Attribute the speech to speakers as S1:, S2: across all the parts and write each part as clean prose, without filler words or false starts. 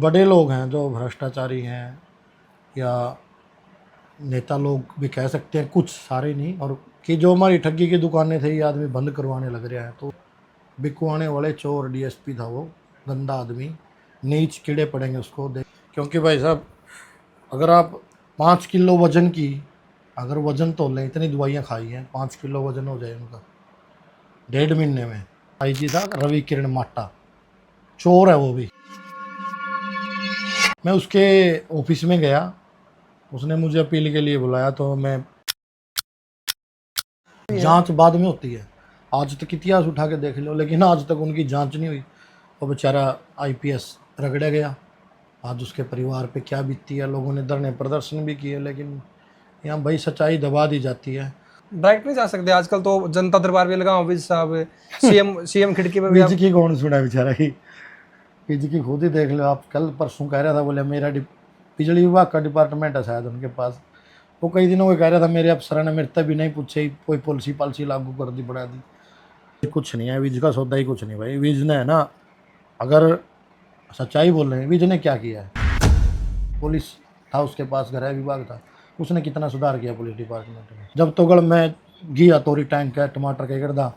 S1: बड़े लोग हैं जो भ्रष्टाचारी हैं, या नेता लोग भी कह सकते हैं, कुछ सारे नहीं, और कि जो हमारी ठगी की दुकानें थे ये आदमी बंद करवाने लग रहा है। तो बिकवाने वाले चोर डीएसपी था वो, गंदा आदमी, नीच कीड़े पड़ेंगे उसको देख। क्योंकि भाई साहब, अगर आप 5 किलो वजन की, अगर वजन तो लें, इतनी दवाइयाँ खाई हैं, 5 किलो वजन हो जाए उनका 1.5 महीने में। आईजी था रवि किरण माट्टा, चोर है वो भी। मैं उसके ऑफिस में गया, उसने मुझे अपील के लिए बुलाया, तो मैं, जांच बाद में होती है, आज तक इतिहास उठा के देख लो, लेकिन आज तक उनकी जांच नहीं हुई। वो बेचारा आईपीएस रगड़ा गया। आज उसके परिवार पे क्या बीतती है। लोगों ने धरने प्रदर्शन भी किए, लेकिन यहाँ भाई सच्चाई दबा दी जाती है।
S2: डायरेक्ट नहीं जा सकते आजकल तो। जनता दरबार भी लगा विज साहब, सीएम खिड़की पे भी
S1: बीज
S2: आप।
S1: की कौन सुना बेचारा ही, बीज की खुद ही देख लो आप। कल परसों कह रहा था, बोले मेरा बिजली विभाग का डिपार्टमेंट है शायद उनके पास। वो कई दिनों को कह रहा था मेरे अफसर ने मेरे तक भी नहीं पूछे, कोई पॉलिसी पालिसी लागू कर दी, बढ़ा दी। कुछ नहीं है, वीज का सौदा ही कुछ नहीं भाई। वीज ने है ना, अगर सच्चाई बोल रहे हैं, वीज ने क्या किया है? पुलिस था उसके पास, गृह विभाग था, उसने कितना सुधार किया पुलिस डिपार्टमेंट में? जब तो गढ़ में घी तोरी टैंक है, टमाटर के गर्दा,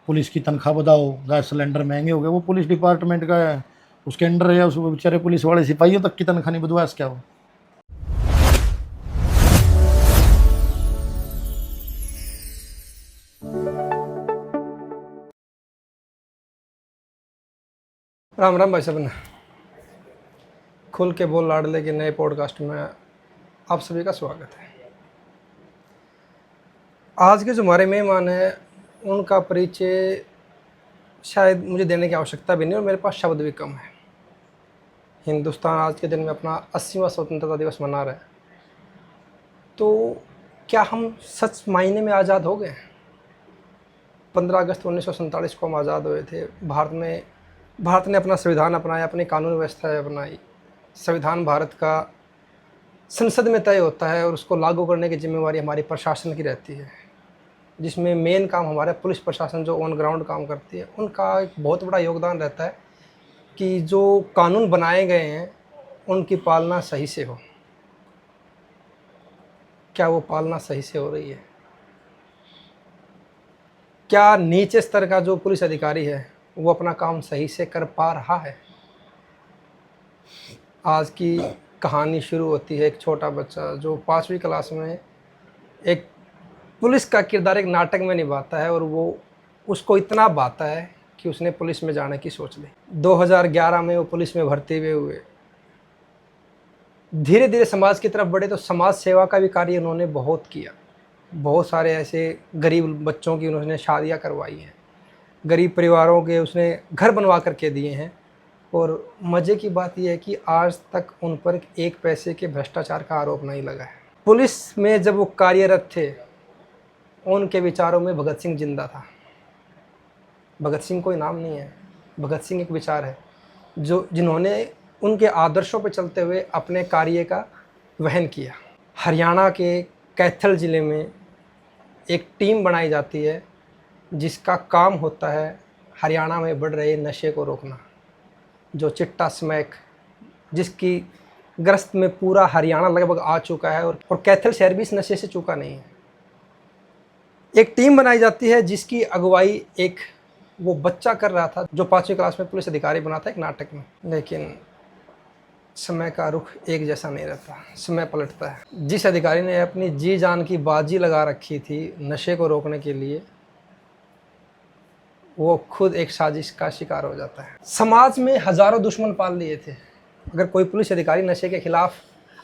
S1: पुलिस की तनख्वाह बढ़ाओ, गैस सिलेंडर महंगे हो गए, वो पुलिस डिपार्टमेंट का है, उसके अंडर है। उस बेचारे पुलिस वाले सिपाहियों तक की तनख्वाह नहीं बढ़वा क्या हो?
S2: राम राम भाई साहब ने खुल के बोल लाडले के नए पॉडकास्ट में आप सभी का स्वागत है। आज के जो हमारे मेहमान हैं उनका परिचय शायद मुझे देने की आवश्यकता भी नहीं और मेरे पास शब्द भी कम है। हिंदुस्तान आज के दिन में अपना 80वां स्वतंत्रता दिवस मना रहा है, तो क्या हम सच मायने में आज़ाद हो गए? 15 अगस्त 1947 को हम आज़ाद हुए थे। भारत ने अपना संविधान अपनाया, अपनी कानून व्यवस्था अपनाई। संविधान भारत का संसद में तय होता है और उसको लागू करने की जिम्मेवारी हमारी प्रशासन की रहती है, जिसमें मेन काम हमारा पुलिस प्रशासन जो ऑन ग्राउंड काम करती है, उनका एक बहुत बड़ा योगदान रहता है कि जो कानून बनाए गए हैं उनकी पालना सही से हो। क्या वो पालना सही से हो रही है? क्या नीचे स्तर का जो पुलिस अधिकारी है वो अपना काम सही से कर पा रहा है? आज की कहानी शुरू होती है एक छोटा बच्चा जो 5वीं क्लास में एक पुलिस का किरदार एक नाटक में निभाता है, और वो उसको इतना भाता है कि उसने पुलिस में जाने की सोच ली। 2011 में वो पुलिस में भर्ती हुए। धीरे धीरे समाज की तरफ बढ़े तो समाज सेवा का भी कार्य उन्होंने बहुत किया। बहुत सारे ऐसे गरीब बच्चों की उन्होंने शादियां करवाई हैं, गरीब परिवारों के उसने घर बनवा करके दिए हैं। और मज़े की बात यह है कि आज तक उन पर एक पैसे के भ्रष्टाचार का आरोप नहीं लगा है। पुलिस में जब वो कार्यरत थे उनके विचारों में भगत सिंह जिंदा था। भगत सिंह कोई नाम नहीं है, भगत सिंह एक विचार है जिन्होंने उनके आदर्शों पर चलते हुए अपने कार्य का वहन किया। हरियाणा के कैथल ज़िले में एक टीम बनाई जाती है जिसका काम होता है हरियाणा में बढ़ रहे नशे को रोकना। जो चिट्टा स्मैक, जिसकी ग्रस्त में पूरा हरियाणा लगभग आ चुका है, और कैथल शहर भी इस नशे से चूका नहीं है। एक टीम बनाई जाती है जिसकी अगुवाई एक वो बच्चा कर रहा था जो 5वीं क्लास में पुलिस अधिकारी बना था एक नाटक में। लेकिन समय का रुख एक जैसा नहीं रहता, समय पलटता है। जिस अधिकारी ने अपनी जी जान की बाजी लगा रखी थी नशे को रोकने के लिए, वो खुद एक साजिश का शिकार हो जाता है। समाज में हजारों दुश्मन पाल लिए थे। अगर कोई पुलिस अधिकारी नशे के खिलाफ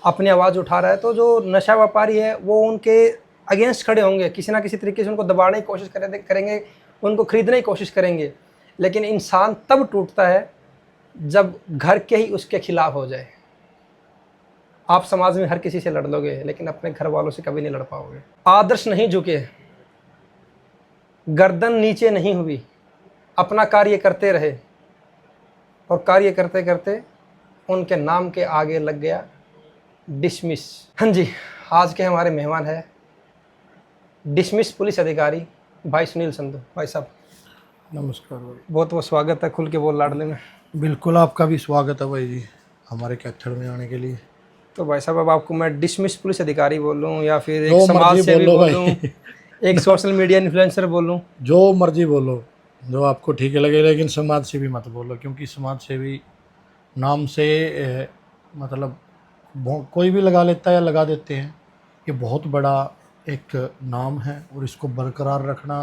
S2: अपनी आवाज़ उठा रहा है तो जो नशा व्यापारी है वो उनके अगेंस्ट खड़े होंगे, किसी ना किसी तरीके से उनको दबाने की कोशिश करेंगे, उनको खरीदने की कोशिश करेंगे। लेकिन इंसान तब टूटता है जब घर के ही उसके खिलाफ हो जाए। आप समाज में हर किसी से लड़ लोगे लेकिन अपने घर वालों से कभी नहीं लड़ पाओगे। आदर्श नहीं झुके, गर्दन नीचे नहीं हुई, अपना कार्य करते रहे, और कार्य करते करते उनके नाम के आगे लग गया डिसमिस। हाँ जी, आज के हमारे मेहमान है डिसमिस पुलिस अधिकारी भाई सुनील संधू। भाई साहब
S1: नमस्कार भाई।
S2: बहुत बहुत स्वागत है खुल के बोल लाडले में।
S1: बिल्कुल, आपका भी स्वागत है भाई जी। हमारे कैथल में आने के लिए।
S2: तो भाई साहब अब आपको मैं डिसमिस पुलिस अधिकारी बोलूँ या फिर एक
S1: जो
S2: समाज
S1: मर्जी
S2: सेवी
S1: बोलो
S2: बोलूँ,
S1: भाई।
S2: एक सोशल मीडिया इन्फ्लुएंसर बोलूँ?
S1: जो मर्जी बोलो, जो आपको ठीक लगे, लेकिन समाज सेवी मत बोलो, क्योंकि समाज सेवी नाम से मतलब कोई भी लगा लेता है या लगा देते हैं। ये बहुत बड़ा एक नाम है और इसको बरकरार रखना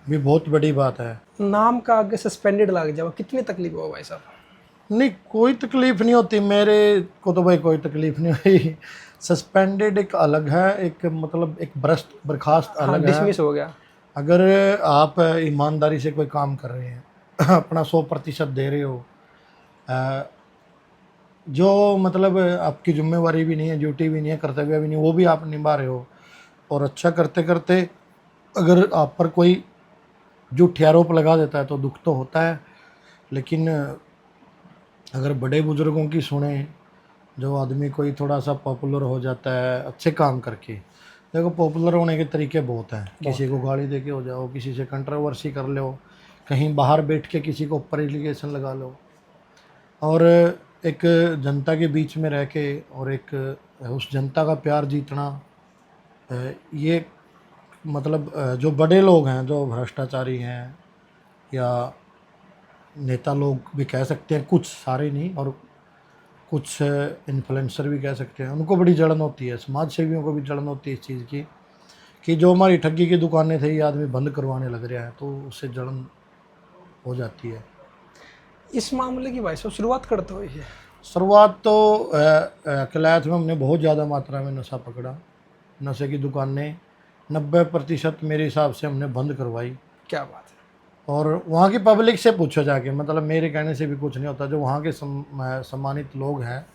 S1: भी बहुत बड़ी बात है।
S2: नाम का आगे सस्पेंडेड लग जाओ, कितनी तकलीफ हो भाई साहब?
S1: नहीं, कोई तकलीफ नहीं होती मेरे को तो भाई, कोई तकलीफ नहीं हुई। सस्पेंडेड एक अलग है, एक मतलब एक बर्खास्त
S2: हाँ,
S1: अलग है।
S2: डिसमिस हो गया।
S1: अगर आप ईमानदारी से कोई काम कर रहे हैं अपना 100% दे रहे हो, अ, जो मतलब आपकी जिम्मेवारी भी नहीं है, ड्यूटी भी नहीं है, कर्तव्य भी नहीं, वो भी आप निभा रहे हो, और अच्छा करते करते अगर आप पर कोई झूठे आरोप लगा देता है तो दुख तो होता है। लेकिन अगर बड़े बुजुर्गों की सुने, जो आदमी कोई थोड़ा सा पॉपुलर हो जाता है अच्छे काम करके, देखो पॉपुलर होने के तरीके बहुत हैं। किसी को गाली दे के हो जाओ, किसी से कंट्रोवर्सी कर लो, कहीं बाहर बैठ के किसी को ऊपर एलिगेशन लगा लो, और एक जनता के बीच में रह के और एक उस जनता का प्यार जीतना, ये मतलब जो बड़े लोग हैं, जो भ्रष्टाचारी हैं या नेता लोग भी कह सकते हैं, कुछ सारे नहीं, और कुछ इन्फ्लुएंसर भी कह सकते हैं, उनको बड़ी जलन होती है, समाज सेवियों को भी जलन होती है इस चीज़ की कि जो हमारी ठगी की दुकानें थे ये आदमी बंद करवाने लग रहा है, तो उससे जलन हो जाती है।
S2: इस मामले की भाई साहब शुरुआत करते हुए है?
S1: शुरुआत तो कलायत में हमने बहुत ज़्यादा मात्रा में नशा पकड़ा। नशे की दुकानें 90% मेरे हिसाब से हमने बंद करवाई।
S2: क्या बात है।
S1: और वहाँ की पब्लिक से पूछो जाके, मतलब मेरे कहने से भी कुछ नहीं होता। जो वहाँ के सम्मानित लोग हैं,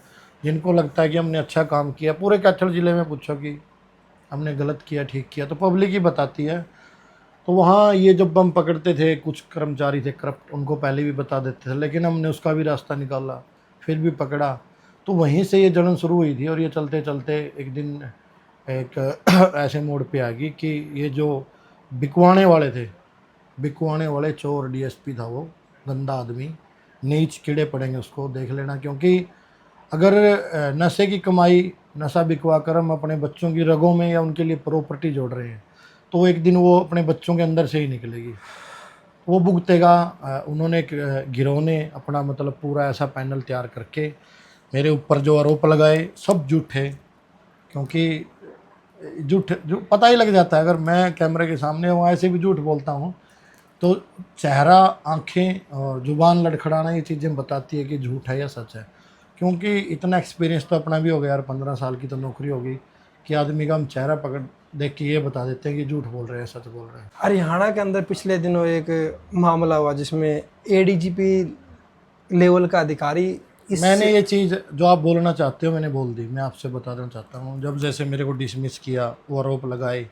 S1: जिनको लगता है कि हमने अच्छा काम किया, पूरे कैथल ज़िले में पूछो कि हमने गलत किया ठीक किया, तो पब्लिक ही बताती है। तो वहाँ ये जब बम पकड़ते थे, कुछ कर्मचारी थे करप्ट, उनको पहले भी बता देते थे, लेकिन हमने उसका भी रास्ता निकाला, फिर भी पकड़ा। तो वहीं से ये जलन शुरू हुई थी, और ये चलते चलते एक दिन एक ऐसे मोड़ पे आ गई कि ये जो बिकवाने वाले थे, बिकवाने वाले चोर, डीएसपी था वो, गंदा आदमी, नीच कीड़े पड़ेंगे उसको देख लेना। क्योंकि अगर नशे की कमाई, नशा बिकवा कर हम अपने बच्चों की रगों में या उनके लिए प्रॉपर्टी जोड़ रहे हैं, तो एक दिन वो अपने बच्चों के अंदर से ही निकलेगी, वो भुगतेगा। उन्होंने एक गिरोह ने अपना मतलब पूरा ऐसा पैनल तैयार करके मेरे ऊपर जो आरोप लगाए, सब झूठे। क्योंकि झूठ जो पता ही लग जाता है, अगर मैं कैमरे के सामने हूँ ऐसे भी झूठ बोलता हूँ, तो चेहरा, आंखें और जुबान लड़खड़ाना ये चीज़ें बताती है कि झूठ है या सच है। क्योंकि इतना एक्सपीरियंस तो अपना भी हो गया यार, 15 साल की तो नौकरी होगी, कि आदमी का हम चेहरा पकड़ देख के ये बता देते हैं कि झूठ बोल रहे हैं सच बोल रहे हैं।
S2: हरियाणा के अंदर पिछले दिनों एक मामला हुआ जिसमें एडीजीपी लेवल का अधिकारी इस
S1: मैंने ये चीज़ जो आप बोलना चाहते हो मैंने बोल दी। मैं आपसे बता देना चाहता हूँ, जब जैसे मेरे को डिसमिस किया, वो आरोप लगाए,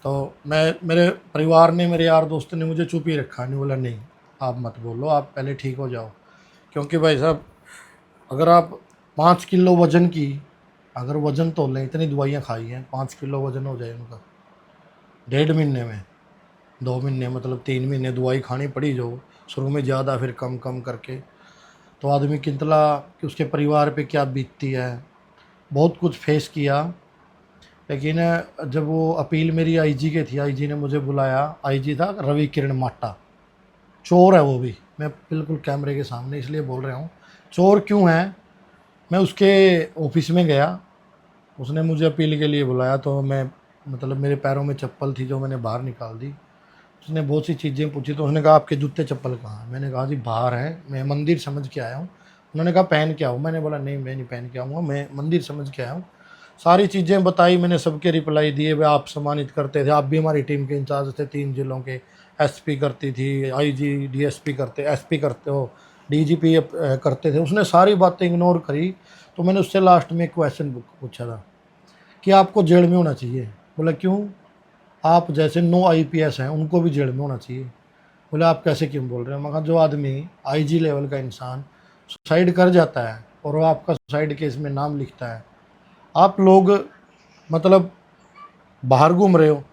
S1: तो मैं, मेरे परिवार ने, मेरे यार दोस्तों ने मुझे चुप ही रखा, नहीं बोला नहीं आप मत बोलो, आप पहले ठीक हो जाओ। क्योंकि भाई साहब, अगर आप 5 किलो वजन की, अगर वजन तोल लें, इतनी दवाइयाँ खाई हैं, 5 किलो वजन हो जाए उनका 1.5 महीने में, 2 महीने मतलब 3 महीने दवाई खानी पड़ी, जो शुरू में ज़्यादा फिर कम कम करके, तो आदमी किंतला कि उसके परिवार पे क्या बीतती है। बहुत कुछ फेस किया। लेकिन जब वो अपील मेरी आईजी के थी, आईजी ने मुझे बुलाया, आईजी था रवि किरण माट्टा, चोर है वो भी, मैं बिल्कुल कैमरे के सामने इसलिए बोल रहा हूँ चोर क्यों है। मैं उसके ऑफिस में गया, उसने मुझे अपील के लिए बुलाया, तो मैं मतलब मेरे पैरों में चप्पल थी जो मैंने बाहर निकाल दी। उसने बहुत सी चीज़ें पूछी, तो उसने कहा आपके जूते चप्पल कहाँ हैं? मैंने कहा जी बाहर हैं, मैं मंदिर समझ के आया हूँ। उन्होंने कहा पहन के आओ। मैंने बोला नहीं, मैं नहीं पहन के आऊँगा, मैं मंदिर समझ के आया हूँ। सारी चीज़ें बताई मैंने, सबके रिप्लाई दिए। वे आप सम्मानित करते थे, आप भी हमारी टीम के इंचार्ज थे, 3 जिलों के, एसपी करती थी, आईजी, डीएसपी करते, एसपी करते हो, डीजीपी करते थे। उसने सारी बातें इग्नोर करी। तो मैंने उससे लास्ट में एक क्वेश्चन पूछा था कि आपको जेल में होना चाहिए। बोला क्यों? आप जैसे 9 IPS हैं, उनको भी जेल में होना चाहिए। बोले आप कैसे क्यों बोल रहे हो? मैं कहा जो आदमी आईजी लेवल का इंसान सुसाइड कर जाता है और वो आपका सुसाइड केस में नाम लिखता है, आप लोग मतलब बाहर घूम रहे हो,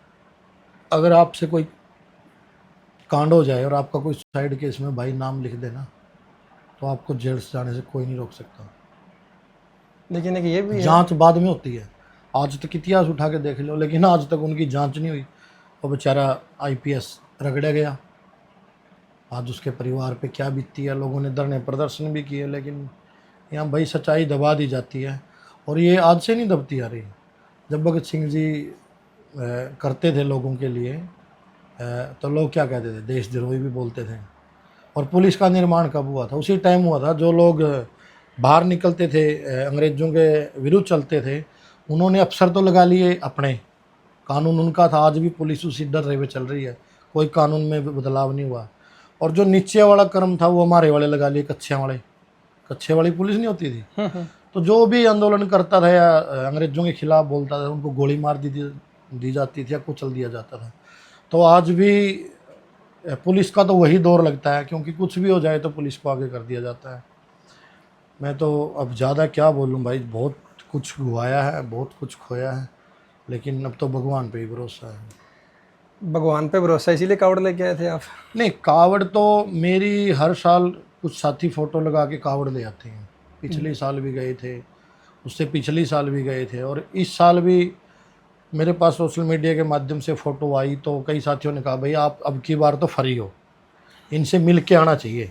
S1: अगर आपसे कोई कांड हो जाए और आपका कोई सुसाइड केस में भाई नाम लिख देना, तो आपको जेल से जाने से कोई नहीं रोक सकता।
S2: लेकिन एक ये भी है,
S1: जांच बाद में होती है। आज तक इतिहास उठा के देख लो, लेकिन आज तक उनकी जांच नहीं हुई। वो बेचारा आईपीएस रगड़ा गया। आज उसके परिवार पे क्या बीतती है। लोगों ने धरने प्रदर्शन भी किए, लेकिन यहाँ भाई सच्चाई दबा दी जाती है। और ये आज से नहीं दबती आ रही। जब भगत सिंह जी करते थे लोगों के लिए, तो लोग क्या कहते थे, देशद्रोही भी बोलते थे। और पुलिस का निर्माण कब हुआ था? उसी टाइम हुआ था। जो लोग बाहर निकलते थे, अंग्रेज़ों के विरुद्ध चलते थे, उन्होंने अफसर तो लगा लिए अपने, कानून उनका था। आज भी पुलिस उसी डर रहे हुए चल रही है, कोई कानून में बदलाव नहीं हुआ। और जो नीचे वाला कर्म था वो हमारे वाले लगा लिए, कच्छे वाली पुलिस नहीं होती थी। तो जो भी आंदोलन करता था या अंग्रेज़ों के खिलाफ बोलता था, उनको गोली मार दी जाती थी या कुचल दिया जाता था। तो आज भी पुलिस का तो वही दौर लगता है, क्योंकि कुछ भी हो जाए तो पुलिस को आगे कर दिया जाता है। मैं तो अब ज़्यादा क्या बोलूँ भाई, बहुत कुछ गवाया है, बहुत कुछ खोया है, लेकिन अब तो भगवान पे ही भरोसा है।
S2: भगवान पे भरोसा, इसीलिए कावड़ लेके आए थे आप?
S1: नहीं, कावड़ तो मेरी हर साल कुछ साथी फ़ोटो लगा के कावड़ ले आते हैं। पिछले साल भी गए थे, उससे पिछली साल भी गए थे, और इस साल भी मेरे पास सोशल मीडिया के माध्यम से फ़ोटो आई। तो कई साथियों ने कहा भाई आप अब की बार तो फ्री हो, इनसे मिल के आना चाहिए।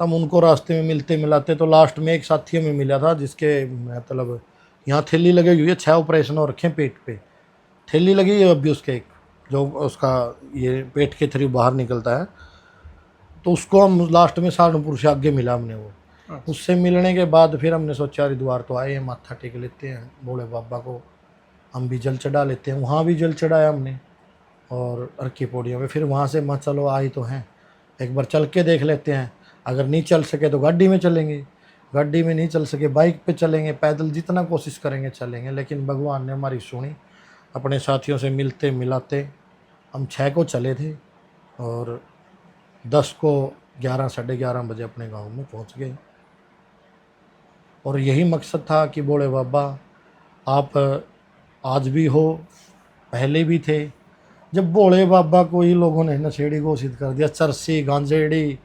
S1: तब उनको रास्ते में मिलते मिलाते तो लास्ट में एक साथी में मिला था, जिसके मतलब यहाँ थैली लगी हुई है, 6 ऑपरेशन हो रखे हैं पेट पे। थैली लगी है अभी उसके, एक जो उसका ये पेट के थ्रू बाहर निकलता है। तो उसको हम लास्ट में सहारनपुर से आगे मिला हमने वो। उससे मिलने के बाद फिर हमने सोचा हरिद्वार तो आए हैं, माथा टेक लेते हैं भोले बाबा को, हम भी जल चढ़ा लेते हैं। वहाँ भी जल चढ़ाया हमने, और अर्की पौड़ियों में। फिर वहाँ से मैं चलो आई तो हैं, एक बार चल के देख लेते हैं। अगर नहीं चल सके तो गाड़ी में चलेंगे, गाड़ी में नहीं चल सके बाइक पे चलेंगे, पैदल जितना कोशिश करेंगे चलेंगे। लेकिन भगवान ने हमारी सुनी, अपने साथियों से मिलते मिलाते हम 6 को चले थे, और 10 को 11 साढ़े 11 बजे अपने गांव में पहुंच गए। और यही मकसद था कि बोले बाबा आप आज भी हो, पहले भी थे। जब भोले बाबा को ही लोगों ने नशेड़ी घोषित कर दिया, चरसी गांजेड़ी,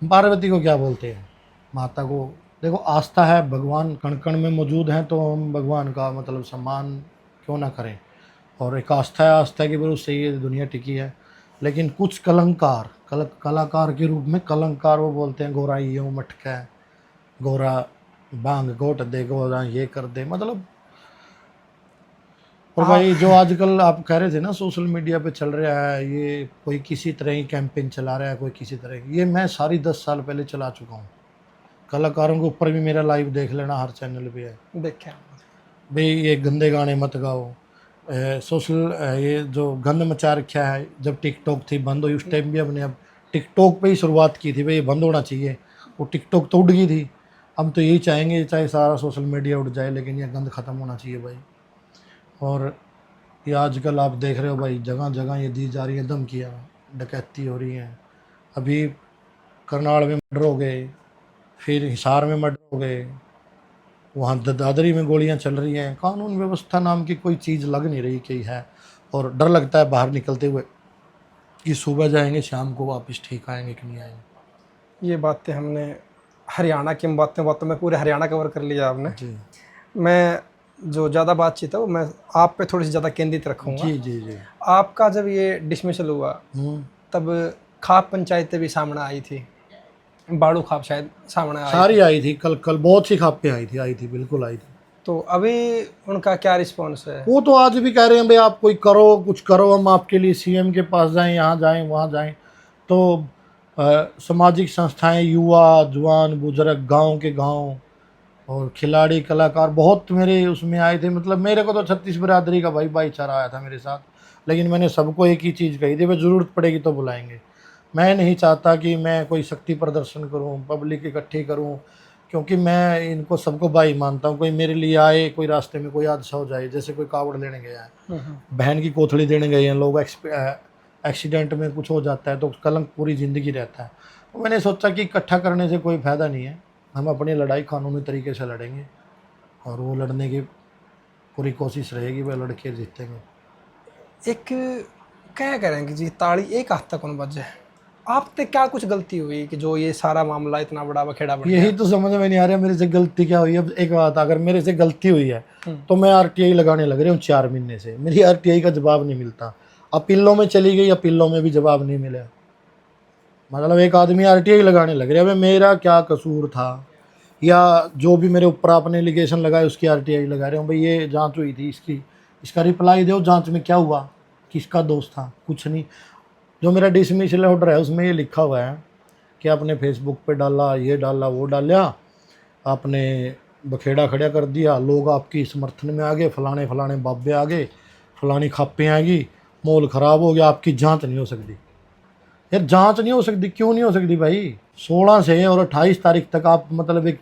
S1: पार्वती को क्या बोलते हैं, माता को। देखो आस्था है, भगवान कण कण में मौजूद हैं, तो हम भगवान का मतलब सम्मान क्यों ना करें। और एक आस्था है, आस्था के भरोसे से ये दुनिया टिकी है। लेकिन कुछ कलंकार कलाकार के रूप में कलंकार वो बोलते हैं गोरा यूँ मटका है, गोरा बांग गोट दे, गोरा ये कर दे, मतलब। और भाई जो आजकल आप कह रहे थे ना सोशल मीडिया पे चल रहा है, ये कोई किसी तरह की कैंपेन चला रहा है, कोई किसी तरह की, ये मैं सारी 10 साल पहले चला चुका हूँ। कलाकारों के ऊपर भी मेरा लाइव देख लेना, हर चैनल पे है।
S2: देखे
S1: भाई ये गंदे गाने मत गाओ, सोशल ये जो गंद मचा रखा है। जब टिकटॉक थी बंद हुई, उस टाइम भी हमने अब टिकटॉक पे ही शुरुआत की थी, भाई ये बंद होना चाहिए। वो टिकटॉक तो उड़ गई थी, हम तो यही चाहेंगे चाहे सारा सोशल मीडिया उड़ जाए, लेकिन ये गंद ख़त्म होना चाहिए भाई। और ये आजकल आप देख रहे हो भाई, जगह जगह ये दी जा रही है धमकियाँ, डकैती हो रही हैं। अभी करनाल में मर्डर हो गए, फिर हिसार में मर्डर हो गए, वहाँ दादरी में गोलियां चल रही हैं। कानून व्यवस्था नाम की कोई चीज़ लग नहीं रही कि है। और डर लगता है बाहर निकलते हुए कि सुबह जाएंगे शाम को वापस ठीक आएंगे कि नहीं आएंगे।
S2: ये बातें हमने हरियाणा की बातों में पूरे हरियाणा कवर कर लिया आपने।
S1: जी
S2: मैं जो ज़्यादा बातचीत है वो मैं आप पे थोड़ी सी ज़्यादा केंद्रित रखूँगा।
S1: जी जी जी।
S2: आपका जब ये डिसमिसल हुआ तब खाप पंचायतें भी सामने आई थी, बाड़ू खाप शायद सामने आई
S1: सारी
S2: थी।
S1: आई थी, कल बहुत सी खापें आई थी बिल्कुल आई थी।
S2: तो अभी उनका क्या रिस्पॉन्स है?
S1: वो तो आज भी कह रहे हैं भाई आप कोई करो, कुछ करो, हम आपके लिए सीएम के पास जाएं, यहाँ जाएं वहाँ जाएं। तो सामाजिक संस्थाएं, युवा जवान बुजुर्ग, गांव के गांव, और खिलाड़ी कलाकार बहुत मेरे उसमें आए थे। मतलब मेरे को तो 36 बिरादरी का भाई भाईचारा आया था मेरे साथ। लेकिन मैंने सबको एक ही चीज़ कही थी, भाई ज़रूरत पड़ेगी तो बुलाएंगे। मैं नहीं चाहता कि मैं कोई शक्ति प्रदर्शन करूं, पब्लिक इकट्ठी करूं, क्योंकि मैं इनको सबको भाई मानता हूं। कोई मेरे लिए आए, कोई रास्ते में कोई हादसा हो जाए, जैसे कोई कावड़ लेने गया है, बहन की कोथड़ी देने गए हैं लोग, एक्सीडेंट में कुछ हो जाता है तो कलंक पूरी ज़िंदगी रहता है। तो मैंने सोचा कि इकट्ठा करने से कोई फ़ायदा नहीं है, हम अपनी लड़ाई कानूनी तरीके से लड़ेंगे, और वो लड़ने की पूरी कोशिश रहेगी, वह लड़के जीतेंगे।
S2: एक क्या करेंगे जी, ताली एक हाथ तक कौन बजे? आपसे क्या कुछ गलती हुई कि जो ये सारा मामला इतना बड़ा बखेड़ा बढ़
S1: यही तो समझ में नहीं आ रहा मेरे से गलती क्या हुई। अब एक बात, अगर मेरे से गलती हुई है तो मैं आरटीआई लगाने लग रहा हूँ 4 महीने से, मेरी आरटीआई का जवाब नहीं मिलता। अपीलों में चली गई, अपीलों में भी जवाब नहीं मिला। मतलब एक आदमी आरटीआई लगाने लग रहा है, मेरा क्या कसूर था, या जो भी मेरे ऊपर आपने एलिगेशन लगाए उसकी आरटीआई लगा रहे हो। भाई ये जांच हुई थी, इसका रिप्लाई दो, जांच में क्या हुआ, किसका दोष था, कुछ नहीं। जो मेरा डिसमिसल ऑर्डर है उसमें ये लिखा हुआ है कि आपने फेसबुक पे डाला, ये डाला, वो डाला, आपने बखेड़ा खड़ा कर दिया, लोग आपकी समर्थन में आ गए, फलाने फलाने बाबे आ गए, फलानी खापें आ गई, माहौल ख़राब हो गया, आपकी जांच नहीं हो सकती। यार जांच नहीं हो सकती, क्यों नहीं हो सकती भाई? 16 से और 28 तारीख तक आप मतलब एक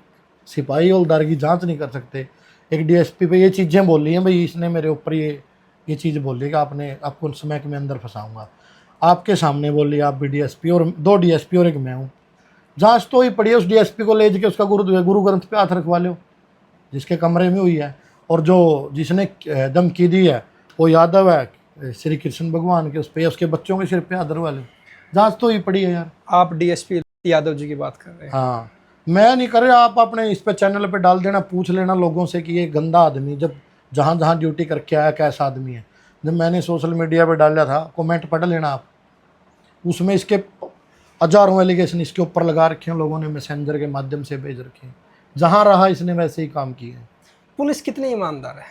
S1: सिपाही हवलदार की जांच नहीं कर सकते? एक डीएसपी पे ये चीज़ें बोल रही हैं भाई, इसने मेरे ऊपर ये चीज़ बोली कि आपको स्मैक में अंदर फंसाऊंगा, आपके सामने बोल लिया। आप भी डीएसपी और 2 डीएसपी और एक मैं हूँ। जांच तो ही पड़ी है, उस डीएसपी को ले जाके उसका गुरु ग्रंथ पे हाथ रखवा लो जिसके कमरे में हुई है। और जो जिसने धमकी दी है वो यादव है, श्री कृष्ण भगवान के उस पे, उसके बच्चों के सिर पे हाथ रखवा लो। जांच तो ही पड़ी है यार।
S2: आप डीएसपी यादव जी की बात कर रहे हैं?
S1: हाँ, मैं नहीं कर रहा। आप अपने इस पे चैनल पे डाल देना, पूछ लेना लोगों से कि ये गंदा आदमी जब जहाँ जहाँ ड्यूटी करके आया कैसा आदमी है। जब मैंने सोशल मीडिया पे डाला था, कमेंट पढ़ लेना आप, उसमें इसके हजारों एलिगेशन इसके ऊपर लगा रखे हैं लोगों ने, मैसेंजर के माध्यम से भेज रखे हैं। जहाँ रहा इसने वैसे ही काम किए हैं।
S2: पुलिस कितनी ईमानदार है?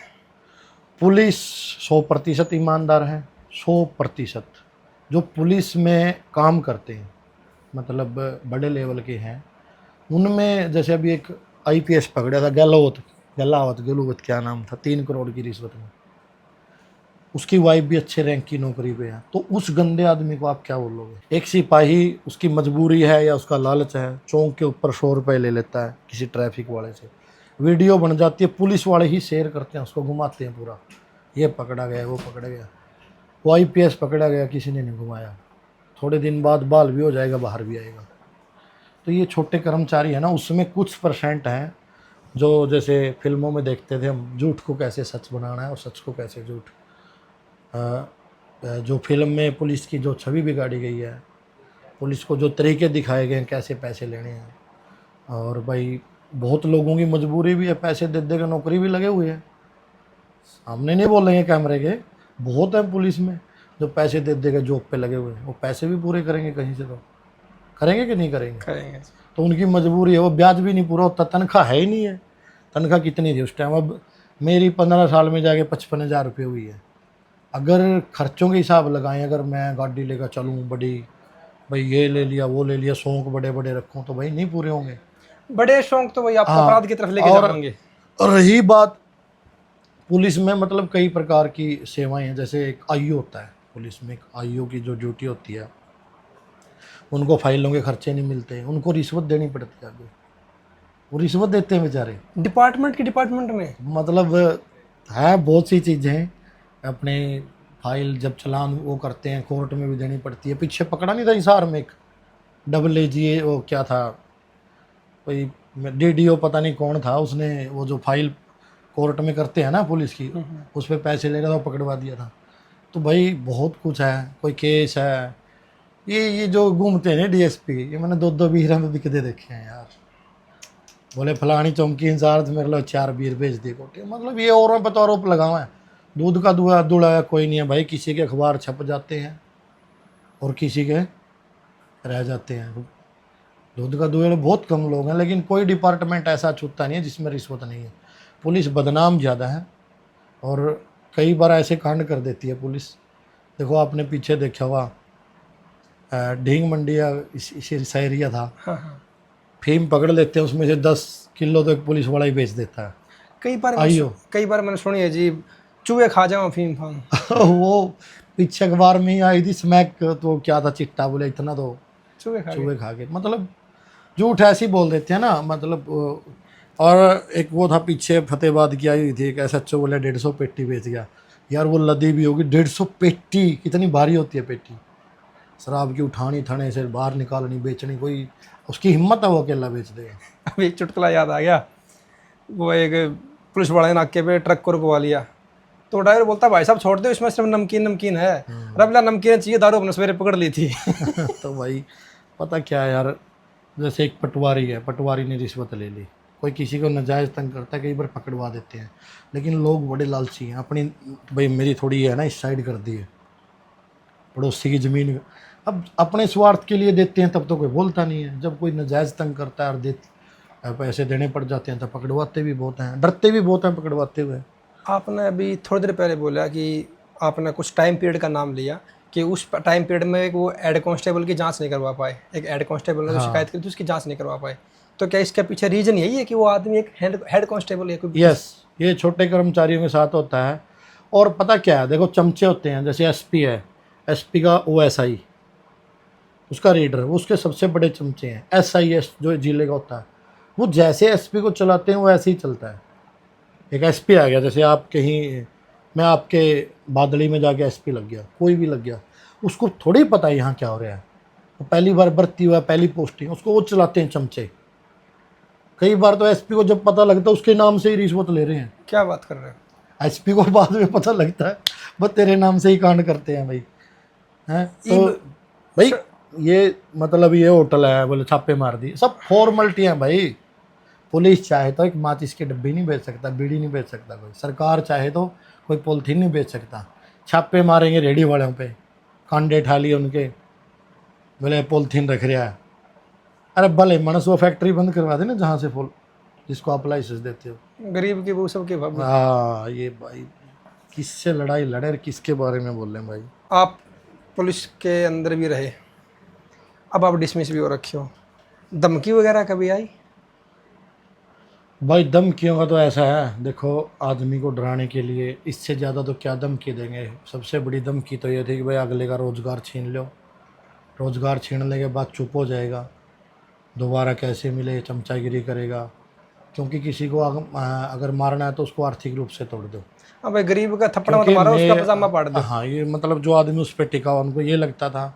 S1: पुलिस 100% ईमानदार है। 100%। जो पुलिस में काम करते हैं मतलब बड़े लेवल के हैं, उनमें जैसे अभी एक आईपीएस पकड़ा था, गहलावत क्या नाम था, 3 करोड़ की रिश्वत में, उसकी वाइफ भी अच्छे रैंक की नौकरी पे है। तो उस गंदे आदमी को आप क्या बोलोगे? एक सिपाही, उसकी मजबूरी है या उसका लालच है, चौक के ऊपर 100 रुपये ले लेता है किसी ट्रैफिक वाले से, वीडियो बन जाती है, पुलिस वाले ही शेयर करते हैं, उसको घुमाते हैं पूरा, ये पकड़ा गया, वो पकड़ा गया। वो आईपीएस पकड़ा गया, किसी ने नहीं घुमाया, थोड़े दिन बाद बाल भी हो जाएगा, बाहर भी आएगा। तो ये छोटे कर्मचारी है ना, उसमें कुछ % हैं जो जैसे फिल्मों में देखते थे हम, झूठ को कैसे सच बनाना है और सच को कैसे झूठ। जो फिल्म में पुलिस की जो छवि बिगाड़ी गई है, पुलिस को जो तरीके दिखाए गए हैं कैसे पैसे लेने हैं, और भाई बहुत लोगों की मजबूरी भी है, पैसे दे दे के नौकरी भी लगे हुए हैं, सामने नहीं बोलेंगे कैमरे के, बहुत है पुलिस में जो पैसे दे दे के जॉब पे लगे हुए हैं, वो पैसे भी पूरे करेंगे कहीं से, तो करेंगे कि नहीं करेंगे?
S2: करेंगे।
S1: तो उनकी मजबूरी है, वो ब्याज भी नहीं पूरा होता, तनख्वाह है ही नहीं है। तनख्वाह कितनी थी उस टाइम? अब मेरी 15 साल में जाके 55,000 रुपये हुई है। अगर खर्चों के हिसाब लगाएं, अगर मैं गाड़ी लेकर चलूँ बड़ी, भाई ये ले लिया, वो ले लिया, शौक बड़े बड़े रखूँ, तो भाई नहीं पूरे होंगे।
S2: बड़े शौक तो वही आपको
S1: हाँ,
S2: अपराध की तरफ लेके जाएंगे।
S1: और रही बात पुलिस में, मतलब कई प्रकार की सेवाएं हैं। जैसे एक आईओ होता है पुलिस में, एक आईओ की जो ड्यूटी होती है, उनको फाइलों के खर्चे नहीं मिलते, उनको रिश्वत देनी पड़ती है आगे, वो रिश्वत देते हैं बेचारे।
S2: डिपार्टमेंट में
S1: मतलब है बहुत सी चीज़ें हैं, अपने फाइल जब चलान वो करते हैं कोर्ट में भी देनी पड़ती है। पीछे पकड़ा नहीं था हिसार में एक AAG, वो क्या था, कोई DDO पता नहीं कौन था, उसने वो जो फाइल कोर्ट में करते हैं ना पुलिस की, उस पर पैसे ले रहा था, पकड़वा दिया था। तो भाई बहुत कुछ है, कोई केस है। ये जो घूमते हैं ना डीएसपी, ये मैंने 2-2 बीर में बिकते देखे हैं यार। बोले फलानी चौकी इंचार्ज मेरे लो 4 बीर भेज दिए कोटे, मतलब ये औरों पर तो आरोप लगावा है। दूध का दूल्हा कोई नहीं है भाई, किसी के अखबार छप जाते हैं और किसी के रह जाते हैं। दूध का दूल्हा बहुत कम लोग हैं, लेकिन कोई डिपार्टमेंट ऐसा छूटता नहीं है जिसमें रिश्वत नहीं है। पुलिस बदनाम ज़्यादा है और कई बार ऐसे कांड कर देती है पुलिस। देखो आपने पीछे देखा हुआ ढींग मंडिया इसी एरिया था, फीम पकड़ लेते हैं, उसमें से 10 किलो तो एक पुलिस वाला ही बेच देता है।
S2: कई बार मैंने सुनी है जी, चूहे खा जाओ फीम फाम।
S1: वो पीछे अखबार में ही आई थी स्मैक, तो क्या था चिट्टा, बोले इतना तो चूहे खा के, मतलब झूठ ऐसी बोल देते हैं ना, मतलब। और एक वो था पीछे फतेहाबाद की आई हुई थी, एक SHO बोले 150 पेटी बेच गया। यार वो लदी भी होगी, 150 पेटी, कितनी भारी होती है पेटी शराब की, उठानी थाने से बाहर निकालनी, बेचनी, कोई उसकी हिम्मत है वो अकेला बेच देगा।
S2: अभी एक चुटकुला याद आ गया, वो एक पुलिस वाले नाके पे ट्रक को रुकवा लिया, तो ड्राइवर बोलता भाई साहब छोड़ दो, इसमें सिर्फ नमकीन नमकीन है। रबला नमकीन चाहिए, दारू अपने सवेरे पकड़ ली थी।
S1: तो भाई पता क्या है यार, जैसे एक पटवारी है, पटवारी ने रिश्वत ले ली, कोई किसी को नाजायज़ तंग करता है, कई बार पकड़वा देते हैं, लेकिन लोग बड़े लालची हैं। अपनी भाई मेरी थोड़ी है ना इस साइड कर दी है, पड़ोसी की ज़मीन अब अपने स्वार्थ के लिए देते हैं, तब तो कोई बोलता नहीं है। जब कोई नाजायज़ तंग करता है और पैसे देने पड़ जाते हैं, तो पकड़वाते भी बहुत हैं, डरते भी बहुत हैं पकड़वाते हुए।
S2: आपने अभी थोड़ी देर पहले बोला कि आपने कुछ टाइम पीरियड का नाम लिया कि उस टाइम पीरियड में एक वो हेड कांस्टेबल की जांच नहीं करवा पाए, एक हेड कांस्टेबल ने जो शिकायत की थी उसकी जांच नहीं करवा पाए। तो क्या इसके पीछे रीजन यही है कि वो आदमी एक हेड कांस्टेबल है कोई?
S1: यस, ये छोटे कर्मचारियों के साथ होता है। और पता क्या है, देखो चमचे होते हैं, जैसे एसपी है, एसपी का ओएसआई, उसका रीडर, वो उसके सबसे बड़े चमचे हैं। एसआईएस जो जिले का होता है, वो जैसे एसपी को चलाते हैं वो ऐसे ही चलता है। एक एसपी आ गया, जैसे आप कहीं, मैं आपके बादली में जाके एसपी लग गया, कोई भी लग गया, उसको थोड़ी पता है यहाँ क्या हो रहा है। वो पहली बार भर्ती हुआ, पहली पोस्टिंग, उसको वो चलाते हैं चमचे। कई बार तो एसपी को जब पता लगता है उसके नाम से ही रिश्वत ले रहे हैं।
S2: क्या बात कर रहे हो?
S1: एसपी को बाद में पता लगता है बस तेरे नाम से ही कांड करते हैं भाई, हैं तो भाई ये मतलब ये होटल है, बोले छापे मार दिए, सब फॉर्मलिटी है भाई। पुलिस चाहे तो एक माचिस के डब्बी नहीं बेच सकता, बीड़ी नहीं बेच सकता कोई, सरकार चाहे तो कोई पॉलिथीन नहीं बेच सकता। छापे मारेंगे रेडी वालों पे, कांडे ठा लिए उनके, बोले पॉलिथीन रख रहा है। अरे भले मनस वो फैक्ट्री बंद करवा देना जहाँ से फुल, जिसको आप लाइसेंस देते हो।
S2: गरीब की वो सबके बाबू।
S1: हाँ ये भाई किससे लड़ाई लड़े और किसके बारे में बोल रहे हैं भाई।
S2: आप पुलिस के अंदर भी रहे, अब आप डिसमिस भी हो रखे हो, धमकी वगैरह कभी आई?
S1: भाई धमकियों का तो ऐसा है, देखो आदमी को डराने के लिए इससे ज़्यादा तो क्या धमकी देंगे। सबसे बड़ी धमकी तो ये थी कि भाई अगले का रोज़गार छीन लो, रोज़गार छीनने के बाद चुप हो जाएगा, दोबारा कैसे मिले चमचागिरी करेगा, क्योंकि किसी को अगर मारना है तो उसको आर्थिक रूप से तोड़ दो।
S2: हाँ भाई, गरीब का थप्पड़ मत
S1: क्योंकि
S2: मारो, उसका
S1: मैं
S2: पजामा पाड़ दो।
S1: हाँ ये मतलब जो आदमी उस पर टिका हुआ, उनको ये लगता था।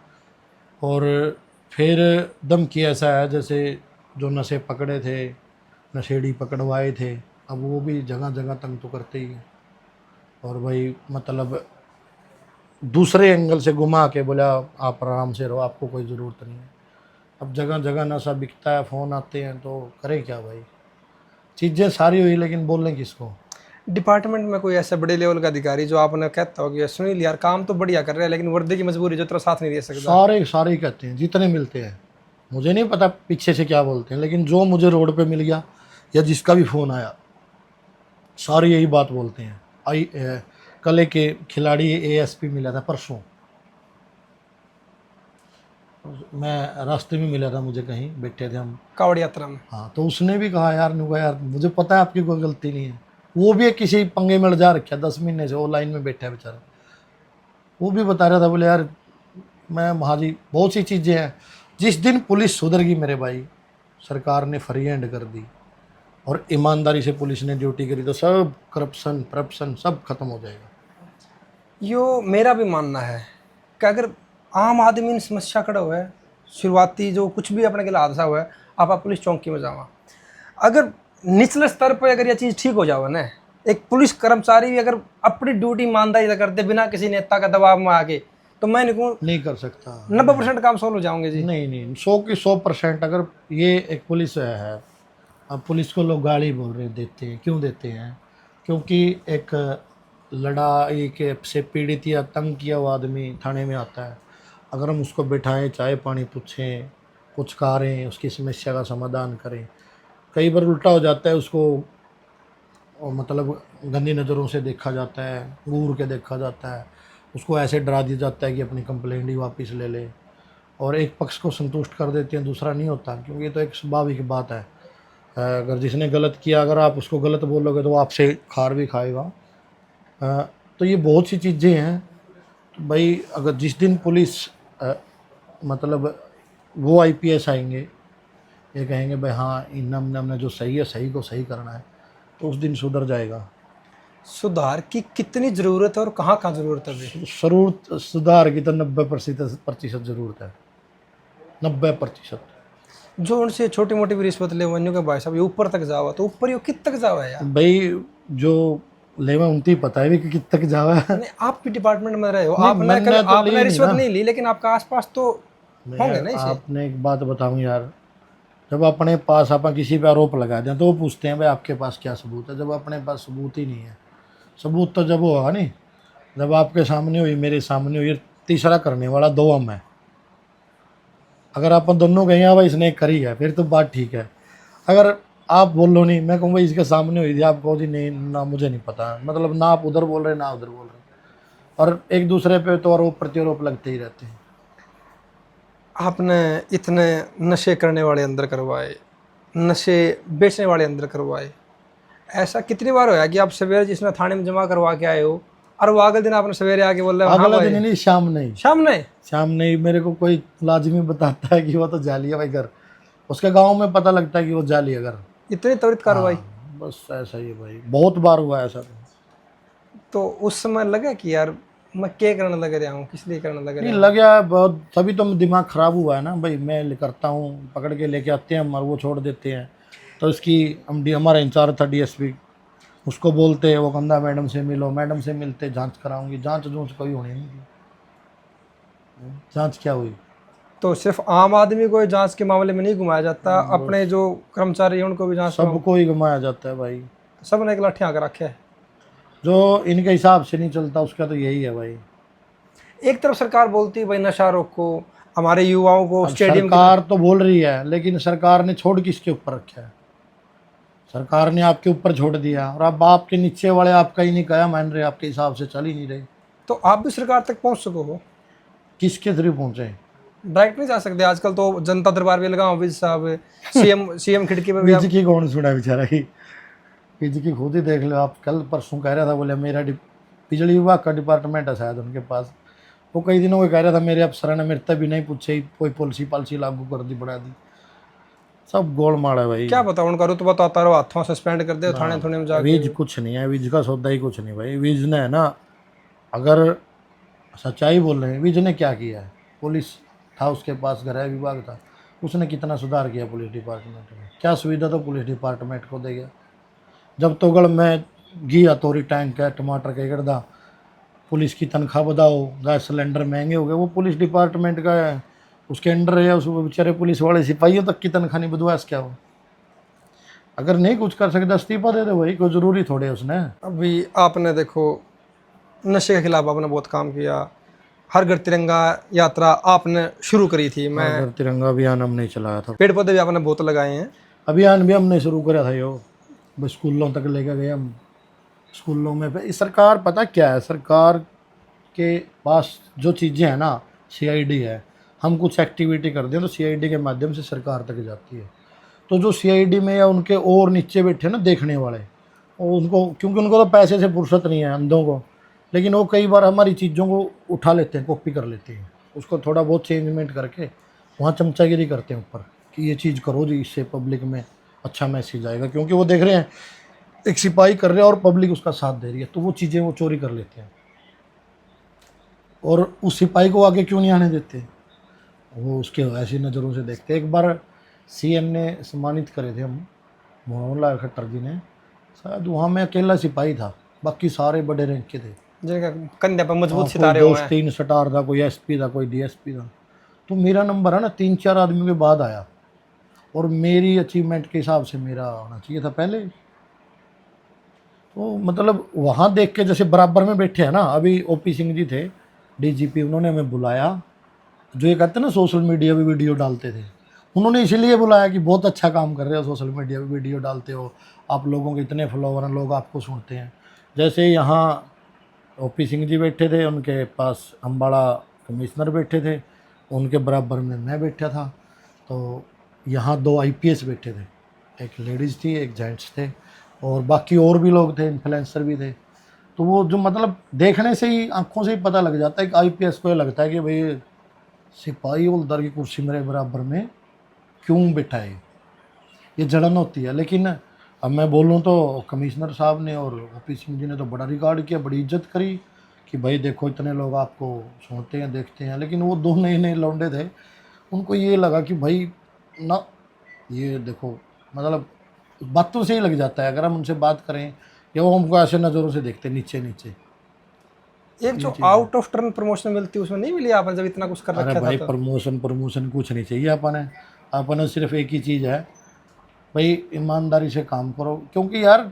S1: और फिर धमकी ऐसा है, जैसे जो नशे पकड़े थे, नशेड़ी पकड़वाए थे, अब वो भी जगह जगह तंग तो करते ही हैं। और भाई मतलब दूसरे एंगल से घुमा के बोला आप आराम से रहो, आपको कोई ज़रूरत नहीं है। अब जगह जगह नशा बिकता है, फ़ोन आते हैं, तो करे क्या भाई। चीज़ें सारी हुई, लेकिन बोलें किसको।
S2: डिपार्टमेंट में कोई ऐसा बड़े लेवल का अधिकारी जो आपने कहता हो कि सुनील यार काम तो बढ़िया कर रहे हैं लेकिन वर्दी की मजबूरी जो तेरा साथ नहीं दे सकता?
S1: सारे सारे ही कहते हैं, जितने मिलते हैं। मुझे नहीं पता पीछे से क्या बोलते हैं, लेकिन जो मुझे रोड पे मिल गया या जिसका भी फ़ोन आया, सारे यही बात बोलते हैं। कल एक खिलाड़ी एएसपी मिला था परसों, मैं रास्ते में मिला था, मुझे कहीं बैठे थे हम
S2: कावड़ यात्रा में।
S1: हाँ, तो उसने भी कहा यार नुका यार मुझे पता है आपकी कोई गलती नहीं है। वो भी एक किसी पंगे में जा रखा 10 महीने से, वो लाइन में बैठा है बेचारा। वो भी बता रहा था, बोले यार मैं महाजी बहुत सी चीज़ें हैं। जिस दिन पुलिस सुधर गई मेरे भाई, सरकार ने फ्री हैंड कर दी और ईमानदारी से पुलिस ने ड्यूटी करी, तो सब करप्शन सब खत्म हो जाएगा।
S2: यो मेरा भी मानना है कि अगर आम आदमी इन समस्या खड़ा हुआ है, शुरुआती जो कुछ भी अपने के लिए हादसा हुआ है, आप पुलिस चौकी में जावा, अगर निचले स्तर पर अगर यह चीज़ ठीक हो जाओ ना, एक पुलिस कर्मचारी भी अगर अपनी ड्यूटी ईमानदारी से करते बिना किसी नेता का दबाव में आके, तो मैं
S1: नहीं कर सकता।
S2: 90% काम सोल्व हो जाओगे जी।
S1: नहीं 100 की 100%। अगर ये एक पुलिस है, अब पुलिस को लोग गाली बोल रहे देते हैं, क्यों देते हैं? क्योंकि एक लड़ाई के से पीड़ित या तंग किया हुआ आदमी थाने में आता है, अगर हम उसको बिठाएं, चाय पानी पूछें, कुछ करें, उसकी समस्या का समाधान करें, कई बार उल्टा हो जाता है, उसको मतलब गंदी नज़रों से देखा जाता है, घूर के देखा जाता है, उसको ऐसे डरा दिया जाता है कि अपनी कंप्लेंट ही वापस ले ले, और एक पक्ष को संतुष्ट कर देते हैं, दूसरा नहीं होता। क्योंकि ये तो एक स्वाभाविक बात है, अगर जिसने गलत किया अगर आप उसको गलत बोलोगे तो वो आपसे खार भी खाएगा। तो ये बहुत सी चीज़ें हैं। तो भाई अगर जिस दिन पुलिस मतलब वो आईपीएस आएंगे, ये कहेंगे भाई हाँ इन हमने जो सही है सही को सही करना है, तो उस दिन सुधर जाएगा।
S2: सुधार की कितनी ज़रूरत है और कहाँ कहाँ ज़रूरत है अभी?
S1: सुधार की तो 90% ज़रूरत है, 90%।
S2: जो उनसे छोटी मोटी भी रिश्वत ले वन्यों के भाई साहब ये ऊपर तक जावा, तो ऊपर ये कित तक जावा है यार?
S1: भाई जो लेवा उनती पता है भी कि कित तक जावा है।
S2: नहीं, आप भी डिपार्टमेंट में रहे हो,
S1: नहीं,
S2: आपने
S1: मैंने
S2: कभी
S1: तो ली
S2: आपने
S1: नहीं
S2: रिश्वत
S1: ना।
S2: नहीं ली, लेकिन आपका आसपास तो होंगे ना इसे।
S1: आपने एक बात बताऊं यार, जब अपने पास आप किसी पे आरोप लगा दें तो वो पूछते हैं भाई आपके पास क्या सबूत है। जब अपने पास सबूत ही नहीं है, सबूत तो जब वो होगा नहीं जब आपके सामने हुई, मेरे सामने हुई, तीसरा करने वाला दो हम है। अगर अपन दोनों कहें हाँ भाई इसने करी है फिर तो बात ठीक है। अगर आप बोलो नहीं, मैं कहूँ भाई इसके सामने हुई थी, आप कहो जी नहीं ना मुझे नहीं पता, मतलब ना आप उधर बोल रहे ना उधर बोल रहे, और एक दूसरे पे तो आरोप प्रत्यारोप लगते ही रहते हैं।
S2: आपने इतने नशे करने वाले अंदर करवाए, नशे बेचने वाले अंदर करवाए, ऐसा कितनी बार होया कि आप सवेरे जिसने थाने में जमा करवा के आए हो और वो अगले दिन आपने सवेरे आके बोल रहे हो हाँ
S1: अगला दिन
S2: भाई,
S1: ही नहीं, शाम नहीं,
S2: शाम ने?
S1: शाम नहीं मेरे को कोई लाजमी बताता है कि वो तो जाली है भाई घर, उसके गांव में पता लगता है कि वो जाली है घर।
S2: इतनी त्वरित कार्रवाई?
S1: हाँ बस ऐसा ही है भाई, बहुत बार हुआ है ऐसा।
S2: तो उस समय लगा कि यार मैं क्या करने लग रहा हूँ, किस लिए करने लग
S1: नहीं
S2: रहा हूँ?
S1: लग गया बहुत, तभी तो दिमाग खराब हुआ है ना भाई। मैं करता हूँ, पकड़ के लेके आते हैं हम और वो छोड़ देते हैं। तो इसकी हमारा इंचार्ज था डीएसपी, उसको बोलते हैं, वो कंधा मैडम से मिलो, मैडम से मिलते जांच कराऊंगी, जांच जूंच कोई होनी नहीं थी। जांच क्या हुई?
S2: तो सिर्फ आम आदमी को जांच के मामले में नहीं घुमाया जाता, अपने
S1: बस
S2: जो कर्मचारी हैं उनको भी जांच के
S1: सबको ही घुमाया जाता है भाई।
S2: सब ने एक लाठी आकर रखे है।
S1: जो इनके हिसाब से नहीं चलता उसका तो यही है भाई।
S2: एक तरफ सरकार बोलती है भाई नशा रोको, हमारे युवाओं को
S1: अब
S2: स्टेडियम की
S1: सरकार तो बोल रही है, लेकिन सरकार ने छोड़ किसके ऊपर रखा है? सरकार ने आपके ऊपर छोड़ दिया, और अब आपके नीचे वाले आपका ही नहीं कहा मान रहे, आपके हिसाब से चल ही नहीं रहे।
S2: तो आप भी सरकार तक पहुंच सको हो,
S1: किसके थ्रू पहुंचे?
S2: डायरेक्ट नहीं जा सकते। आजकल तो जनता दरबार भी लगा विज साहब, सीएम खिड़की पे भी
S1: बीज
S2: आप।
S1: की कौन सुना बेचारा की, बीज की खुद ही देख लो आप। कल परसों कह रहा था, बोले मेरा बिजली विभाग का डिपार्टमेंट है शायद उनके पास। वो कई दिनों को कह रहा था मेरे अफसर ने मेरे तक भी नहीं पूछे, कोई पॉलिसी पॉलिसी लागू कर दी, बढ़ा दी। सब गोलमाल है भाई।
S2: क्या बताऊं, उनका रुतबा तो आता रहो, हाथों सस्पेंड कर दे
S1: ना
S2: थाने थुने में
S1: भाई,
S2: जाके।
S1: वीज कुछ नहीं है, वीज का सौदा ही कुछ नहीं भाई। वीज ने है ना, अगर सच्चाई बोल रहे हैं, वीज ने क्या किया है? पुलिस था उसके पास, गृह विभाग था, उसने कितना सुधार किया पुलिस डिपार्टमेंट में? क्या सुविधा तो पुलिस डिपार्टमेंट को दे गया। जब तो गढ़ में घी तोरी टैंक है, टमाटर के गर्दा, पुलिस की तनख्वाह बढ़ाओ, गैस सिलेंडर महंगे हो गए, वो पुलिस डिपार्टमेंट का है, उसके अंडर है। उस बेचारे पुलिस वाले सिपाहियों तक की तनख्वाह नहीं बढ़वा क्या हो? अगर नहीं कुछ कर सकता इस्तीफा दे दे भाई, कोई ज़रूरी थोड़े उसने।
S2: अभी आपने देखो नशे के खिलाफ आपने बहुत काम किया, हर घर तिरंगा यात्रा आपने शुरू करी थी।
S1: हर
S2: मैं
S1: घर तिरंगा अभियान हमने चलाया था।
S2: पेड़ पौधे भी आपने बहुत लगाए हैं।
S1: अभियान भी हमने शुरू करा था यो, बस स्कूलों तक लेकर गए हम। स्कूलों में इस सरकार पता क्या है, सरकार के पास जो चीज़ें हैं ना, सीआईडी है। हम कुछ एक्टिविटी करते हैं तो सीआईडी के माध्यम से सरकार तक जाती है। तो जो सीआईडी में या उनके और नीचे बैठे ना देखने वाले, वो उनको, क्योंकि उनको तो पैसे से फुर्सत नहीं है अंधों को, लेकिन वो कई बार हमारी चीज़ों को उठा लेते हैं, कॉपी कर लेते हैं, उसको थोड़ा बहुत चेंजमेंट करके वहाँ चमचागिरी करते हैं ऊपर कि ये चीज़ करो जी, इससे पब्लिक में अच्छा मैसेज आएगा। क्योंकि वो देख रहे हैं एक सिपाही कर रहे हैं और पब्लिक उसका साथ दे रही है, तो वो चीज़ें वो चोरी कर लेते हैं। और उस सिपाही को आगे क्यों नहीं आने देते? वो उसके ऐसी नज़रों से देखते। एक बार सीएम ने सम्मानित करे थे हम, मनोहर लाल खट्टर जी ने, शायद वहाँ मैं अकेला सिपाही था, बाकी सारे बड़े रैंक के थे।
S2: जिनका कंधे पर मजबूत
S1: कोई
S2: सितारे
S1: दो
S2: हुए हैं।
S1: तीन स्टार था, कोई एसपी था, कोई डीएसपी था। तो मेरा नंबर है ना 3-4 आदमियों के बाद आया, और मेरी अचीवमेंट के हिसाब से मेरा होना चाहिए था पहले। तो मतलब वहाँ देख के जैसे बराबर में बैठे हैं ना, अभी ओपी सिंह जी थे डीजीपी, उन्होंने हमें बुलाया। जो ये कहते हैं ना सोशल मीडिया पे वीडियो डालते थे, उन्होंने इसीलिए बुलाया कि बहुत अच्छा काम कर रहे हो, सोशल मीडिया पे वीडियो डालते हो, आप लोगों के इतने फॉलोवर हैं, लोग आपको सुनते हैं। जैसे यहाँ ओपी सिंह जी बैठे थे, उनके पास अम्बाड़ा कमिश्नर बैठे थे, उनके बराबर में मैं बैठा था। तो यहाँ 2 आईपीएस बैठे थे, एक लेडीज़ थी, एक जेंट्स थे, और बाकी और भी लोग थे, इन्फ्लुएंसर भी थे। तो वो जो मतलब देखने से ही, आंखों से ही पता लग जाता है कि आईपीएस को ये लगता है कि भाई सिपाही हवलदार की कुर्सी मेरे बराबर में क्यों बैठा है, ये जलन होती है। लेकिन अब मैं बोलूँ तो कमिश्नर साहब ने और ओपी सिंह जी ने तो बड़ा रिकॉर्ड किया, बड़ी इज्जत करी कि भाई देखो इतने लोग आपको सुनते हैं, देखते हैं। लेकिन वो 2 नए नए लौंडे थे, उनको ये लगा कि भाई ना, ये देखो, मतलब बातों से ही लग जाता है। अगर हम उनसे बात करें या वो हमको ऐसे नज़रों से देखते नीचे नीचे।
S2: एक जो आउट ऑफ टर्न प्रमोशन मिलती है उसमें नहीं मिली आपने, जब इतना कुछ कर
S1: अरे
S2: रखा
S1: भाई
S2: था तो?
S1: प्रमोशन प्रमोशन कुछ नहीं चाहिए अपन सिर्फ एक ही चीज़ है भाई, ईमानदारी से काम करो। क्योंकि यार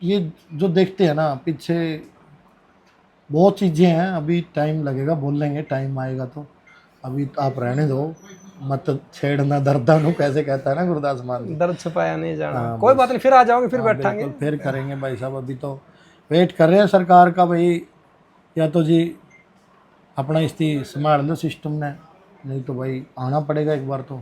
S1: ये जो देखते हैं ना पीछे बहुत चीज़ें हैं, अभी टाइम लगेगा, बोल लेंगे टाइम आएगा तो। अभी तो आप रहने दो, मत छेड़ना दर्दानु, कैसे कहता है ना गुरदास मान।
S2: दर्द छुपाया नहीं जाना।
S1: हाँ,
S2: कोई
S1: बस।
S2: बात नहीं, फिर आ जाओगे, फिर
S1: हाँ
S2: बैठांगे।
S1: बिल्कुल, फिर करेंगे भाई साहब। अभी तो वेट कर रहे हैं सरकार का भाई, या तो जी अपना इस्ती संभाल लो सिस्टम ने, नहीं तो भाई आना पड़ेगा एक बार तो।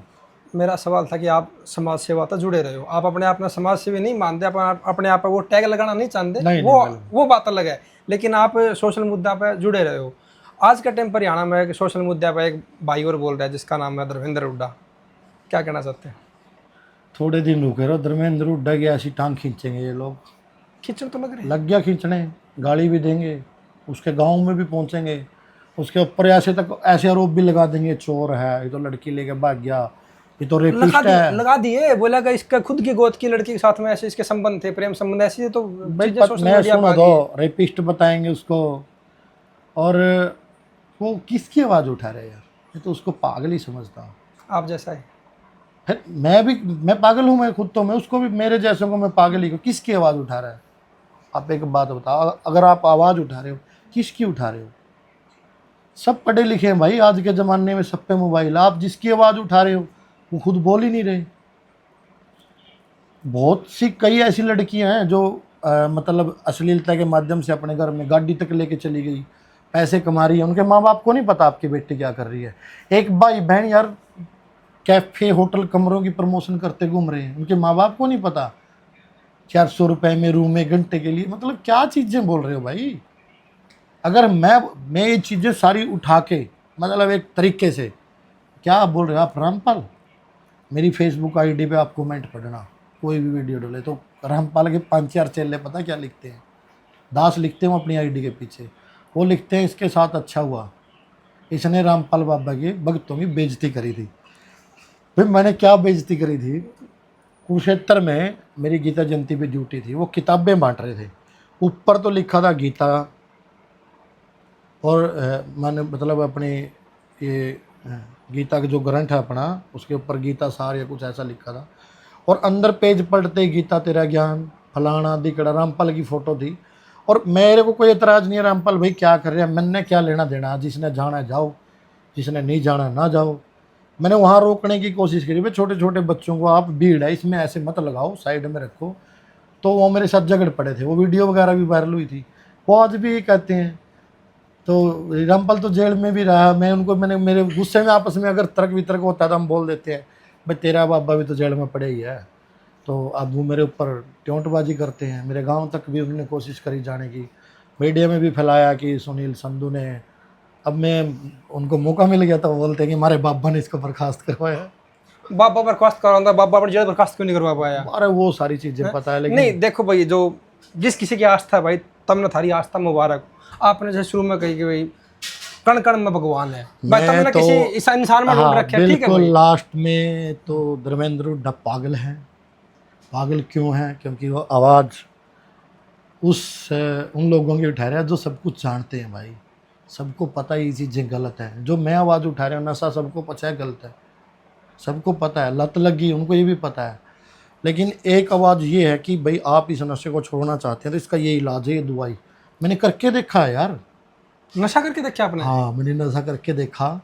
S2: मेरा सवाल था कि आप समाज सेवा तो जुड़े रहे हो, आप अपने आप में समाज सेवी नहीं मानते, अपने आप पर वो टैग लगाना नहीं चाहते,
S1: नहीं,
S2: वो
S1: नहीं,
S2: वो बात अलग है, लेकिन आप सोशल मुद्दा पर जुड़े रहे हो। आज के टाइम पर हरियाणा में एक सोशल मुद्दा पर एक भाई और बोल रहा है जिसका नाम है धर्मेंद्र हुड्डा, क्या कहना चाहते हैं?
S1: थोड़े दिन रुके रहो, धर्मेंद्र हुड्डा की ऐसी टांग खींचेंगे ये लोग।
S2: खिंचन तो लग रही है।
S1: लग गया खींचने, गाली भी देंगे, उसके गांव में भी पहुंचेंगे, उसके ऊपर ऐसे आरोप भी लगा देंगे, चोर है ये तो, लड़की लेके भाग गया, ये तो रेपिस्ट है।
S2: लगा दिए, बोला कि इसका खुद की गोद की लड़की के साथ में ऐसे इसके संबंध थे, प्रेम संबंध, ऐसी तो
S1: भाई
S2: चीजें सोशल
S1: मैं
S2: मीडिया
S1: सुनो
S2: पर आ
S1: दो,
S2: गई।
S1: रेपिस्ट बताएंगे उसको। और वो किसकी आवाज़ उठा रहे हैं यार, मैं तो उसको पागल ही समझता हूँ।
S2: आप जैसा है।
S1: फिर मैं पागल हूँ, मैं खुद तो, मैं उसको भी, मेरे जैसों को मैं पागल ही हूँ। किसकी आवाज़ उठा रहा है? आप एक बात बताओ, अगर आप आवाज़ उठा रहे हो, किसकी उठा रहे हो? सब पढ़े लिखे हैं भाई, आज के ज़माने में सब पे मोबाइल। आप जिसकी आवाज़ उठा रहे हो वो खुद बोल ही नहीं रहे। बहुत सी कई ऐसी लड़कियां हैं जो मतलब अश्लीलता के माध्यम से अपने घर में गाड़ी तक लेके चली गई, पैसे कमा रही है, उनके माँ बाप को नहीं पता आपकी बेटी क्या कर रही है। एक भाई बहन यार कैफे होटल कमरों की प्रमोशन करते घूम रहे हैं, उनके माँ बाप को नहीं पता। 400 रुपए में रूम 1 घंटे के लिए, मतलब क्या चीज़ें बोल रहे हो भाई? अगर मैं ये चीज़ें सारी उठा के, मतलब एक तरीके से, क्या बोल रहे हो आप रामपाल? मेरी फेसबुक आईडी पे आप कमेंट पढ़ना, कोई भी वीडियो डाले तो रामपाल के 5-4 चेले पता क्या लिखते हैं, दास लिखते हैं अपनी आईडी के पीछे। वो लिखते हैं इसके साथ अच्छा हुआ, इसने रामपाल बाबा की भक्तों की बेइज्जती करी थी। फिर मैंने क्या बेइज्जती करी थी? कुरुक्षेत्र में मेरी गीता जयंती पे ड्यूटी थी, वो किताबें बांट रहे थे, ऊपर तो लिखा था गीता, और मैंने मतलब अपनी ये गीता का जो ग्रंथ है अपना, उसके ऊपर गीता सार या कुछ ऐसा लिखा था, और अंदर पेज पढ़ते गीता तेरा ज्ञान फलाना दिकड़ा, रामपाल की फ़ोटो थी। और मेरे को कोई एतराज़ नहीं है, रामपाल भाई क्या कर रहे हैं, मैंने क्या लेना देना, जिसने जाना जाओ, जिसने नहीं जाना ना जाओ। मैंने वहाँ रोकने की कोशिश करी, भाई छोटे छोटे बच्चों को आप, भीड़ है इसमें ऐसे मत लगाओ, साइड में रखो। तो वो मेरे साथ झगड़ पड़े थे, वो वीडियो वगैरह भी वायरल हुई थी। वो आज भी कहते हैं, तो रामपाल तो जेल में भी रहा, मैंने मेरे गुस्से में आपस में अगर तर्क वितर्क होता है तो हम बोल देते हैं भाई तेरा बाबा भी तो जेल में पड़े ही है। तो अब वो मेरे ऊपर ट्योंटबाजी करते हैं, मेरे गांव तक भी उन्होंने कोशिश करी जाने की, मीडिया में भी फैलाया कि सुनील संधू ने। अब मैं उनको मौका मिल गया तो वो बोलते हैं कि हमारे बाबा ने इसको बर्खास्त करवाया।
S2: बाबा बर्खास्त करवाता, बाबा पर जेल बर्खास्त क्यों नहीं करवा पाया?
S1: अरे वो सारी चीज़ें पता है, लेकिन
S2: नहीं देखो भाई, जो जिस किसी की आस्था है भाई, तब न थारी आस्था मुबारक। आपने जैसे शुरू में कही कि भाई कण कण में भगवान है भाई, तब न
S1: तो
S2: किसी इस इंसान में ढूंढ
S1: हाँ
S2: रखे, ठीक है
S1: बिल्कुल।
S2: भाई।
S1: लास्ट में तो धर्मेंद्र हुड्डा पागल है। पागल क्यों है? क्योंकि वो आवाज़ उन लोगों की उठा रहा है जो सब कुछ जानते हैं भाई। सबको पता है ये चीज़ें गलत है, जो मैं आवाज़ उठा रहा हूँ, नशा सबको पता है गलत है, सबको पता है, लत लगी उनको ये भी पता है। लेकिन एक आवाज़ ये है कि भाई आप इस नशे को छोड़ना चाहते हैं तो इसका ये इलाज है, ये दवाई। मैंने करके देखा है यार।
S2: नशा करके देखा आपने?
S1: हाँ मैंने नशा करके देखा।